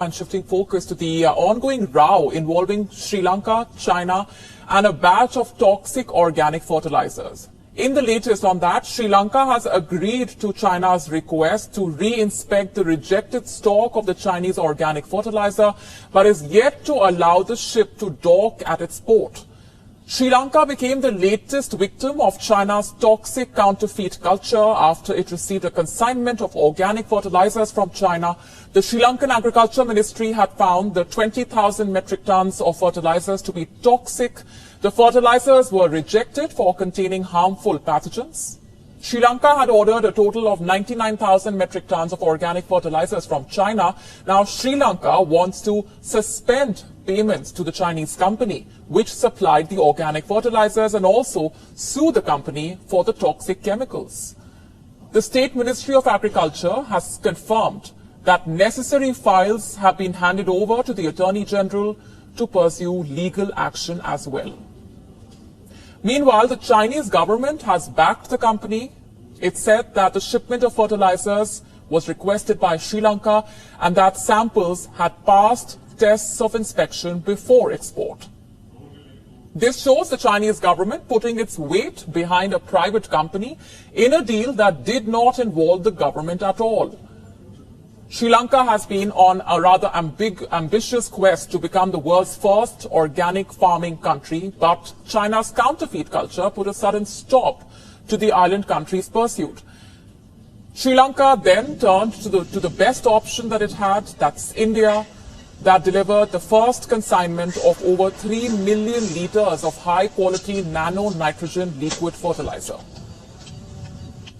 And shifting focus to the ongoing row involving Sri Lanka, China, and a batch of toxic organic fertilizers. In the latest on that, Sri Lanka has agreed to China's request to re-inspect the rejected stock of the Chinese organic fertilizer, but is yet to allow the ship to dock at its port. Sri Lanka became the latest victim of China's toxic counterfeit culture after it received a consignment of organic fertilizers from China. The Sri Lankan Agriculture Ministry had found the 20,000 metric tons of fertilizers to be toxic. The fertilizers were rejected for containing harmful pathogens. Sri Lanka had ordered a total of 99,000 metric tons of organic fertilizers from China. Now Sri Lanka wants to suspend payments to the Chinese company which supplied the organic fertilizers and also sue the company for the toxic chemicals. The State Ministry of Agriculture has confirmed that necessary files have been handed over to the Attorney General to pursue legal action as well. Meanwhile, the Chinese government has backed the company. It said that the shipment of fertilizers was requested by Sri Lanka and that samples had passed tests of inspection before export. This shows the Chinese government putting its weight behind a private company in a deal that did not involve the government at all. Sri Lanka has been on a rather ambitious quest to become the world's first organic farming country, but China's counterfeit culture put a sudden stop to the island country's pursuit. Sri Lanka then turned to the best option that it had, that's India, that delivered the first consignment of over 3 million litres of high-quality nano-nitrogen liquid fertilizer.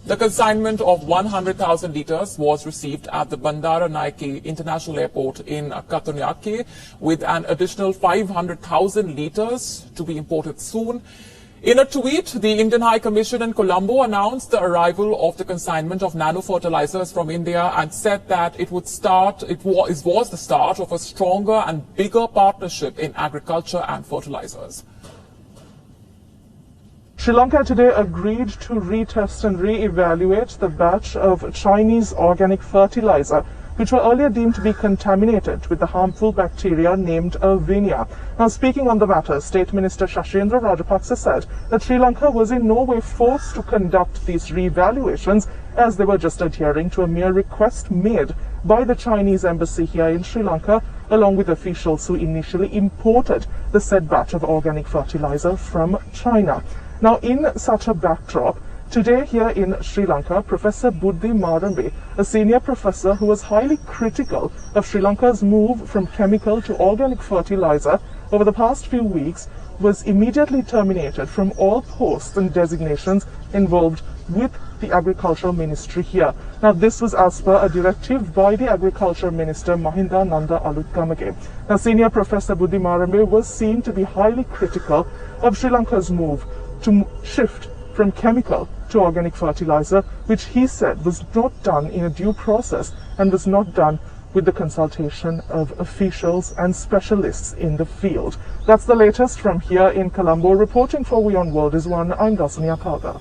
The consignment of 100,000 litres was received at the Bandara Naike International Airport in Katunayake, with an additional 500,000 litres to be imported soon. In a tweet, the Indian High Commission in Colombo announced the arrival of the consignment of nano-fertilizers from India and said that it was the start of a stronger and bigger partnership in agriculture and fertilizers. Sri Lanka today agreed to retest and re-evaluate the batch of Chinese organic fertilizer, which were earlier deemed to be contaminated with the harmful bacteria named Erwinia. Now, speaking on the matter, State Minister Shashendra Rajapaksa said that Sri Lanka was in no way forced to conduct these re-evaluations, as they were just adhering to a mere request made by the Chinese embassy here in Sri Lanka, along with officials who initially imported the said batch of organic fertilizer from China. Now, in such a backdrop, today here in Sri Lanka, Professor Buddhi Marambe, a senior professor who was highly critical of Sri Lanka's move from chemical to organic fertilizer over the past few weeks, was immediately terminated from all posts and designations involved with the Agricultural Ministry here. Now, this was as per a directive by the Agriculture Minister Mahinda Nanda Alutkamage. Now, Senior Professor Buddhi Marambe was seen to be highly critical of Sri Lanka's move to shift from chemical to organic fertilizer, which he said was not done in a due process and was not done with the consultation of officials and specialists in the field. That's the latest from here in Colombo. Reporting for WION World is One, I'm Dasania Kaga.